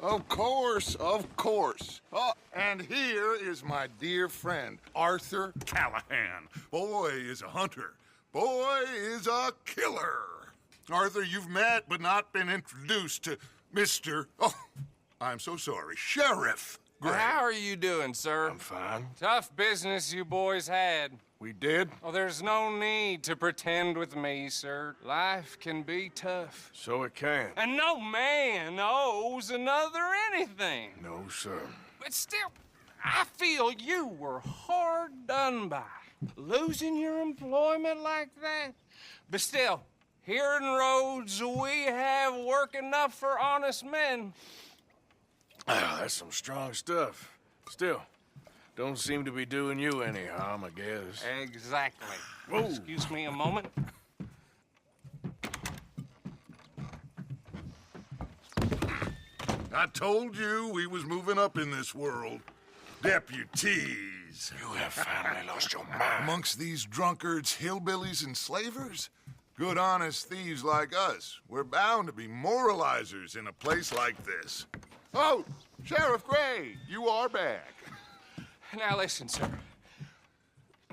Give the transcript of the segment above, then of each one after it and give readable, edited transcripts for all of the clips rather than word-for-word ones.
Of course, of course. Oh, and here is my dear friend, Arthur Callahan. Boy is a hunter. Boy is a killer. Arthur, you've met but not been introduced to Mr. Oh, I'm so sorry, Sheriff Gray. How are you doing, sir? I'm fine. Tough business you boys had. We did? Oh, there's no need to pretend with me, sir. Life can be tough. So it can. And no man owes another anything. No, sir. But still, I feel you were hard done by. Losing your employment like that. But still, here in Rhodes, we have work enough for honest men. Ah, that's some strong stuff. Still, don't seem to be doing you any harm, I guess. Exactly. Whoa. Excuse me a moment. I told you we was moving up in this world. Deputies. You have finally lost your mind. Amongst these drunkards, hillbillies, and slavers? Good honest thieves like us. We're bound to be moralizers in a place like this. Oh, Sheriff Gray, you are back. Now listen, sir.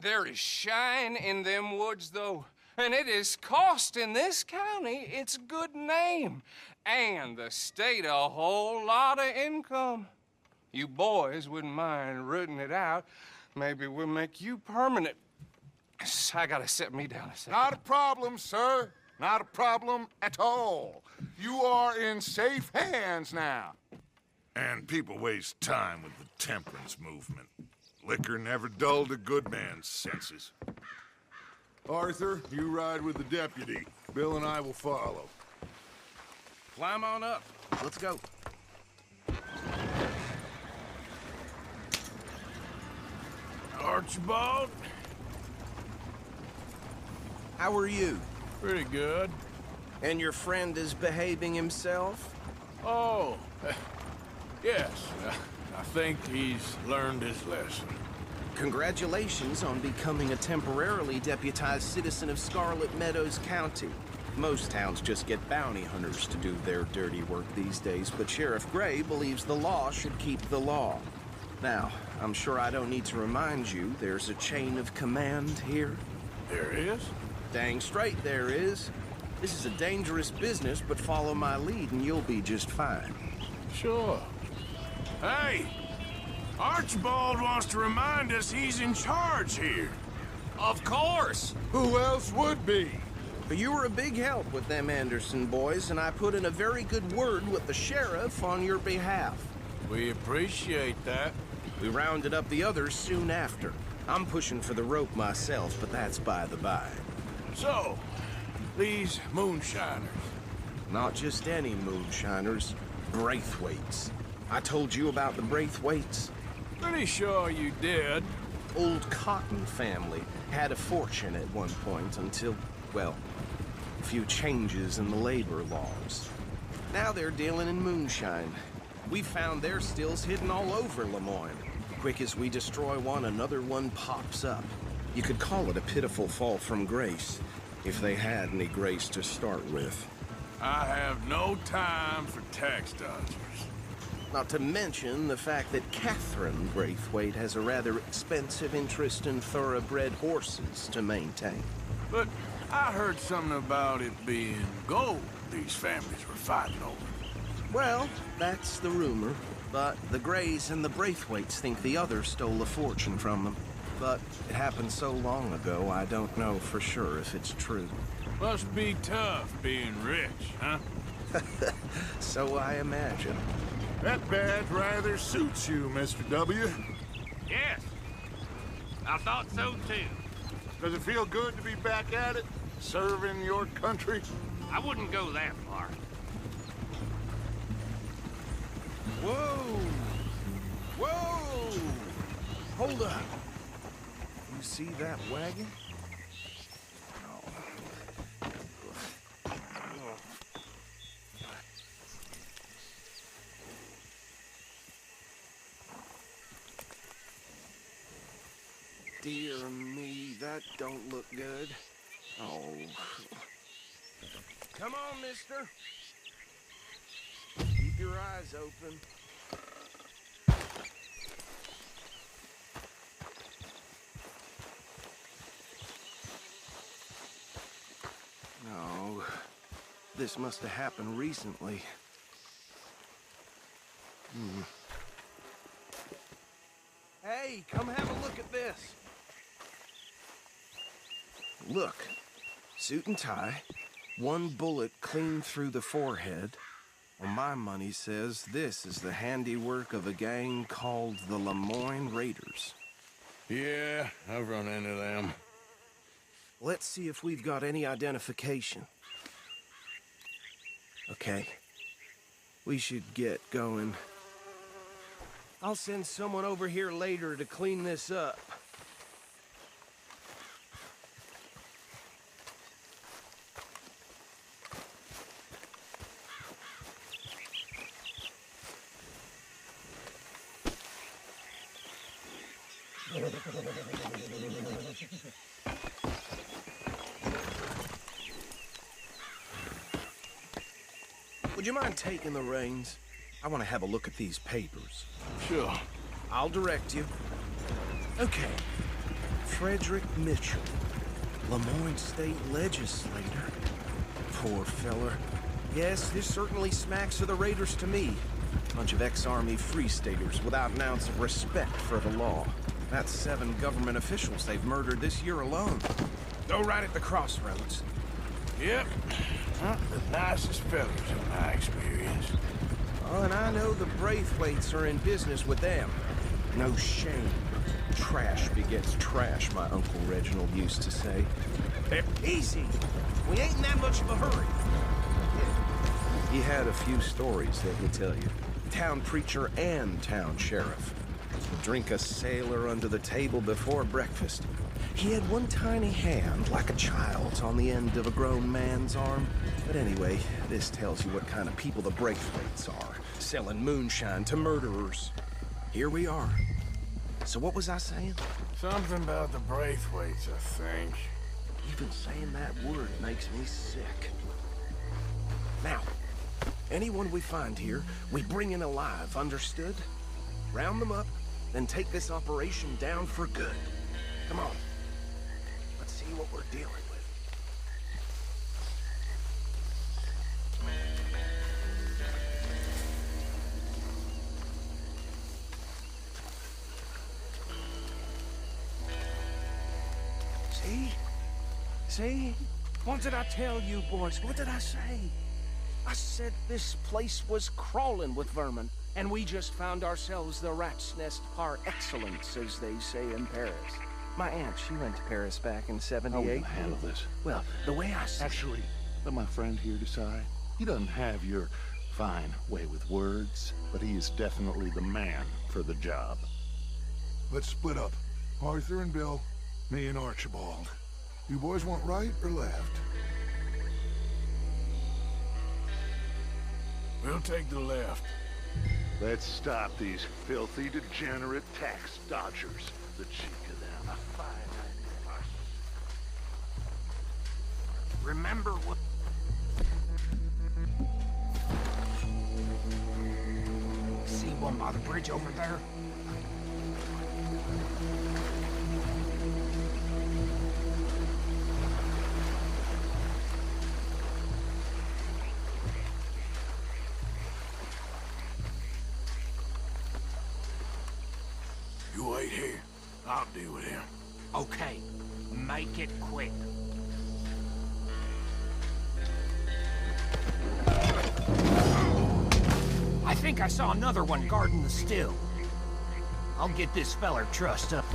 There is shine in them woods, though, and it is costing this county its good name and the state a whole lot of income. You boys wouldn't mind rooting it out. Maybe we'll make you permanent. I gotta set me down a second. Not a problem, sir. Not a problem at all. You are in safe hands now. And people waste time with the temperance movement. Liquor never dulled a good man's senses. Arthur, you ride with the deputy. Bill and I will follow. Climb on up. Let's go. Archibald? How are you? Pretty good. And your friend is behaving himself? Oh, yes. I think he's learned his lesson. Congratulations on becoming a temporarily deputized citizen of Scarlet Meadows County. Most towns just get bounty hunters to do their dirty work these days, but Sheriff Gray believes the law should keep the law. Now, I'm sure I don't need to remind you there's a chain of command here. There is? Dang straight there is. This is a dangerous business, but follow my lead and you'll be just fine. Sure. Hey! Archibald wants to remind us he's in charge here. Of course! Who else would be? But you were a big help with them Anderson boys, and I put in a very good word with the sheriff on your behalf. We appreciate that. We rounded up the others soon after. I'm pushing for the rope myself, but that's by the by. So, these moonshiners. Not just any moonshiners, Braithwaites. I told you about the Braithwaites. Pretty sure you did. Old Cotton family had a fortune at one point until, well, a few changes in the labor laws. Now they're dealing in moonshine. We found their stills hidden all over Lemoyne. Quick as we destroy one, another one pops up. You could call it a pitiful fall from grace, if they had any grace to start with. I have no time for tax dodgers. Not to mention the fact that Catherine Braithwaite has a rather expensive interest in thoroughbred horses to maintain. But I heard something about it being gold these families were fighting over. Well, that's the rumor. But the Grays and the Braithwaites think the other stole a fortune from them. But it happened so long ago, I don't know for sure if it's true. Must be tough being rich, huh? So I imagine. That badge rather suits you, Mr. W. Yes. I thought so, too. Does it feel good to be back at it? Serving your country? I wouldn't go that far. Whoa! Whoa! Hold up. You see that wagon? Dear me, that don't look good. Oh. Come on, mister. Keep your your eyes open. No, this must have happened recently. Hey, come have a look at this. Look, suit and tie, one bullet clean through the forehead. Well, my money says this is the handiwork of a gang called the Lemoyne Raiders. Yeah, I've run into them. Let's see if we've got any identification. Okay. We should get going. I'll send someone over here later to clean this up. Would you mind taking the reins? I want to have a look at these papers. Sure. I'll direct you. Okay. Frederick Mitchell, Lemoyne State Legislator. Poor feller. Yes, this certainly smacks of the Raiders to me. Bunch of ex-Army Free Staters without an ounce of respect for the law. That's 7 government officials they've murdered this year alone. Go right at the crossroads. Yep. Not the nicest fellas in my experience. Oh, and I know the Braithwaites are in business with them. No shame. Trash begets trash, my Uncle Reginald used to say. Easy. We ain't in that much of a hurry. He had a few stories, let me tell you. Town preacher and town sheriff. Would drink a sailor under the table before breakfast. He had one tiny hand, like a child's, on the end of a grown man's arm. But anyway, this tells you what kind of people the Braithwaites are, selling moonshine to murderers. Here we are. So what was I saying? Something about the Braithwaites, I think. Even saying that word makes me sick. Now, anyone we find here, we bring in alive, understood? Round them up, then take this operation down for good. Come on. Let's see what we're dealing with. See? What did I tell you, boys? What did I say? I said this place was crawling with vermin, and we just found ourselves the rat's nest par excellence, as they say in Paris. My aunt, she went to Paris back in '78. How are we gonna handle this? Well, the way I see Actually, let my friend here decide. He doesn't have your fine way with words, but he is definitely the man for the job. Let's split up. Arthur and Bill, me and Archibald. You boys want right or left? We'll take the left. Let's stop these filthy, degenerate tax dodgers. The cheek of them. A fine idea. Remember what... See one by the bridge over there? You wait here. I'll deal with him. Okay, make it quick. I think I saw another one guarding the still. I'll get this feller trussed up.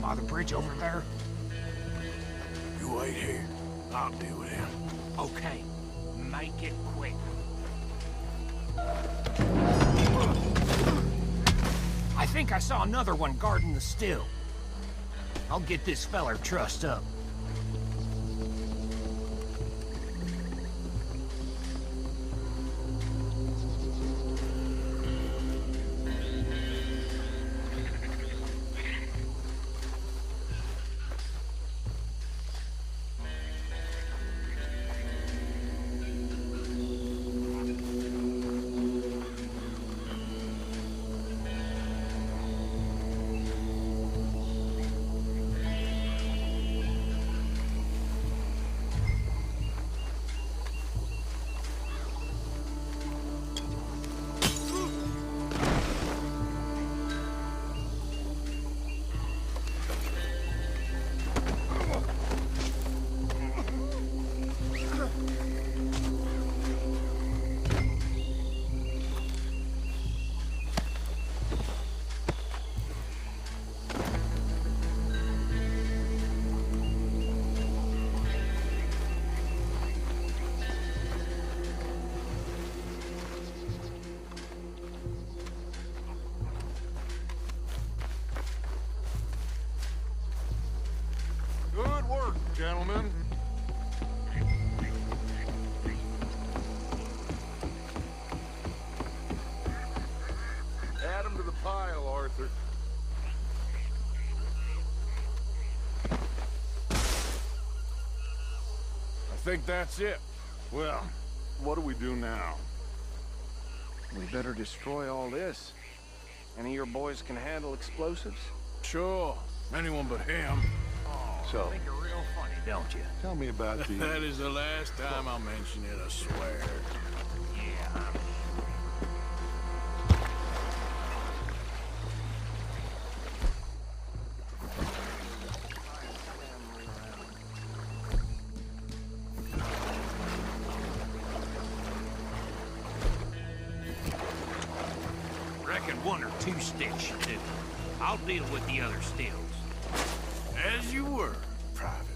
by the bridge over there? You wait here. I'll deal with him. Okay. Make it quick. I think I saw another one guarding the still. I'll get this feller trussed up. Good work, gentlemen. Add 'em to the pile, Arthur. I think that's it. Well, what do we do now? We better destroy all this. Any of your boys can handle explosives? Sure. Anyone but him. So, Think you're real funny, don't you? tell me about the... That is the last time I'll mention it, I swear. Yeah. Reckon one or two sticks should do. I'll deal with the other stills. As you were, Private.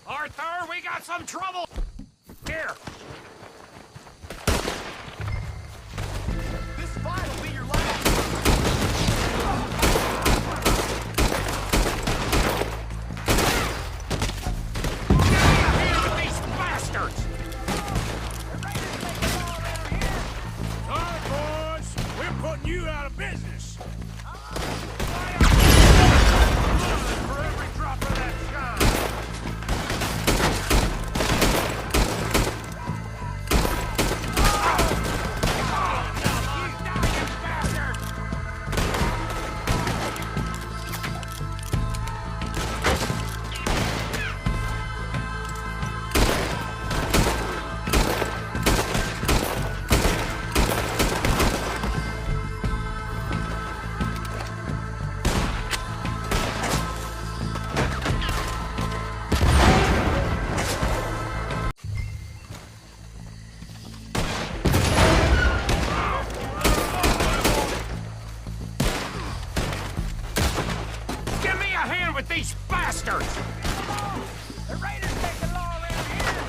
Arthur, we got some trouble! Here! This fight will be your last! Get here with these bastards! Sorry, boys. We're putting you out of business. For every drop of that shine! Give me a hand with these bastards! The raiders take the law around here!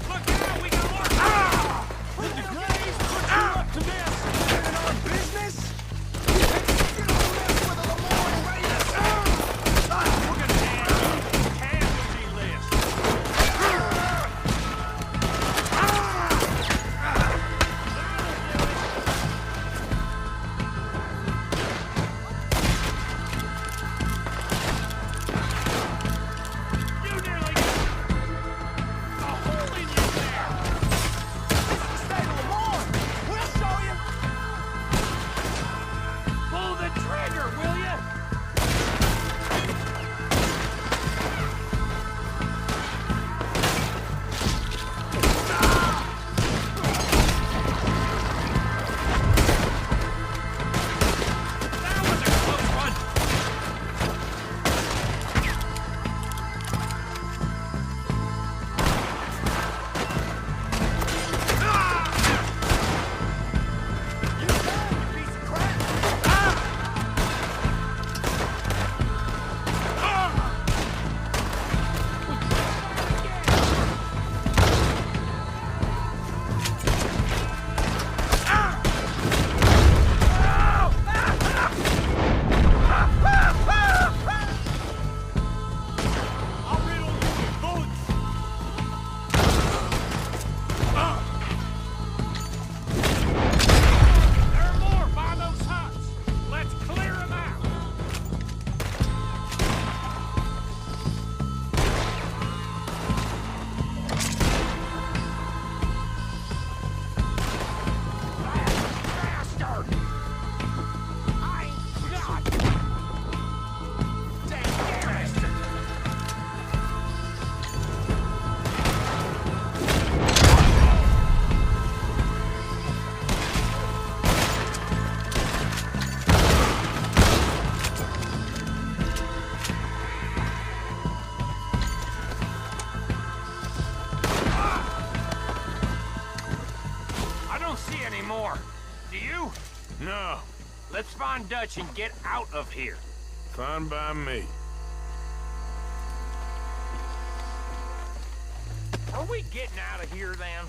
Look out, we got more... Ah! With the Grays put you up to this! In our business? You think you're gonna live with the Lemoyne Raiders? We're gonna add you to the casualty list! You nearly got Do you? No, Let's find Dutch and get out of here. fine by me. Are we getting out of here, then?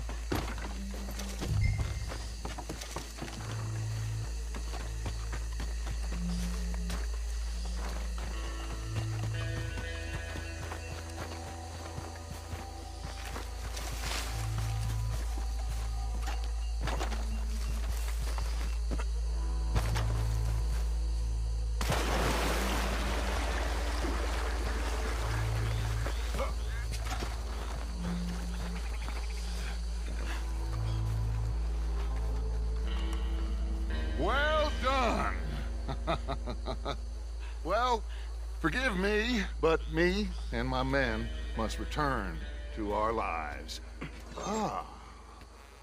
Well done. Well, forgive me, but me and my men must return to our lives. Ah,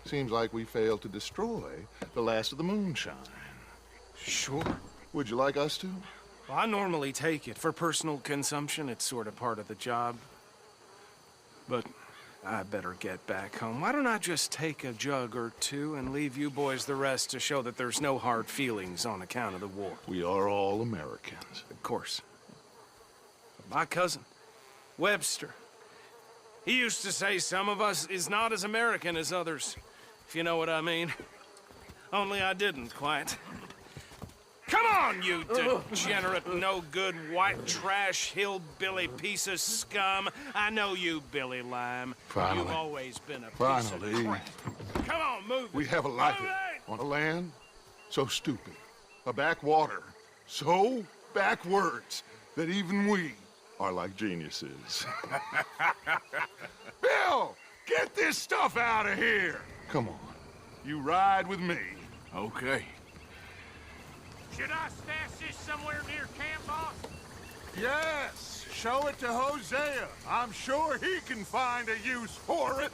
seems like we failed to destroy the last of the moonshine. Sure. Would you like us to? Well, I normally take it. For personal consumption, it's sort of part of the job. But I better get back home. Why don't I just take a jug or two and leave you boys the rest to show that there's no hard feelings on account of the war? We are all Americans. Of course. My cousin, Webster, he used to say some of us is not as American as others, if you know what I mean. Only I didn't quite. Come on, you degenerate, no-good, white trash, hillbilly piece of scum. I know you, Billy Lime. Finally. You've always been a piece Finally. of crap. Come on, move We it. have a life Move it. on a land so stupid, a backwater so backwards that even we are like geniuses. Bill, get this stuff out of here. Come on, you ride with me. Okay. Should I stash this somewhere near camp, boss? Yes, show it to Hosea. I'm sure he can find a use for it.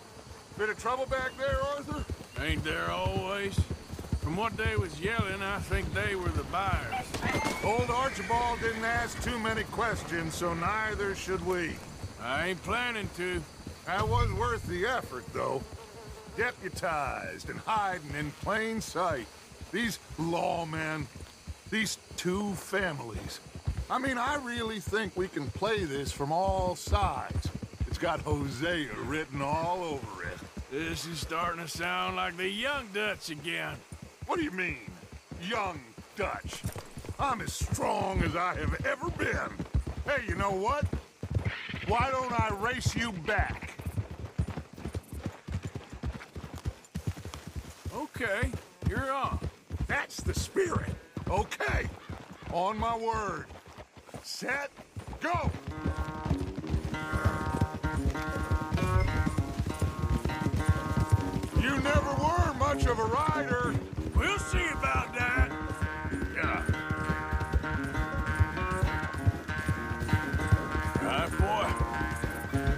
Bit of trouble back there, Arthur? Ain't there always? From what they was yelling, I think they were the buyers. Old Archibald didn't ask too many questions, so neither should we. I ain't planning to. That was worth the effort, though. Deputized and hiding in plain sight. These lawmen, these two families. I mean, I really think we can play this from all sides. It's got Hosea written all over it. This is starting to sound like the young Dutch again. What do you mean, young Dutch? I'm as strong as I have ever been. Hey, you know what? Why don't I race you back? Okay, you're on. That's the spirit. Okay. On my word. Set, go! You never were much of a rider. We'll see about that. Yeah. Right, boy.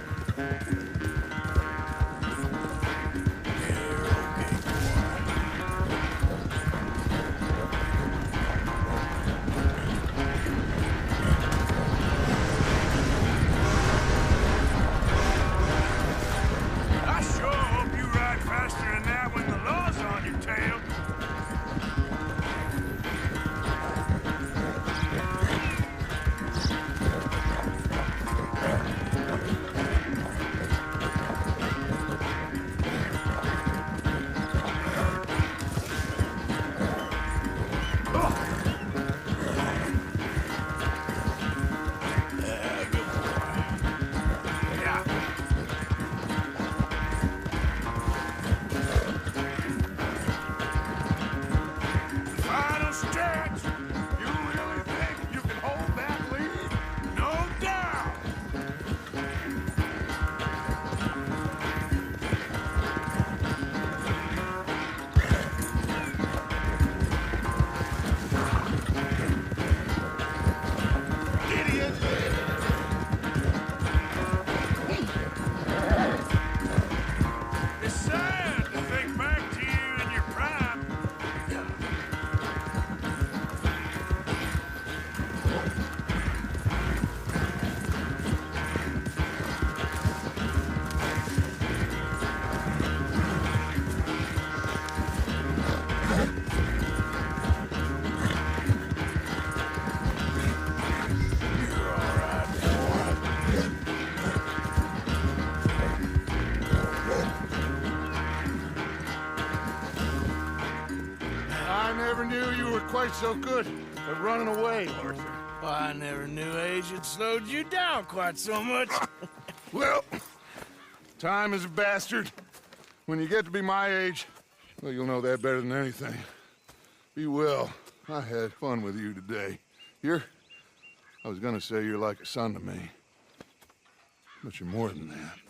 I sure hope you ride faster than that when the law's on your tail. knew you were quite so good at running away, Arthur. Well, I never knew age had slowed you down quite so much. Well, time is a bastard. When you get to be my age, well, you'll know that better than anything. Be well. I had fun with you today. I was gonna say you're like a son to me. But you're more than that.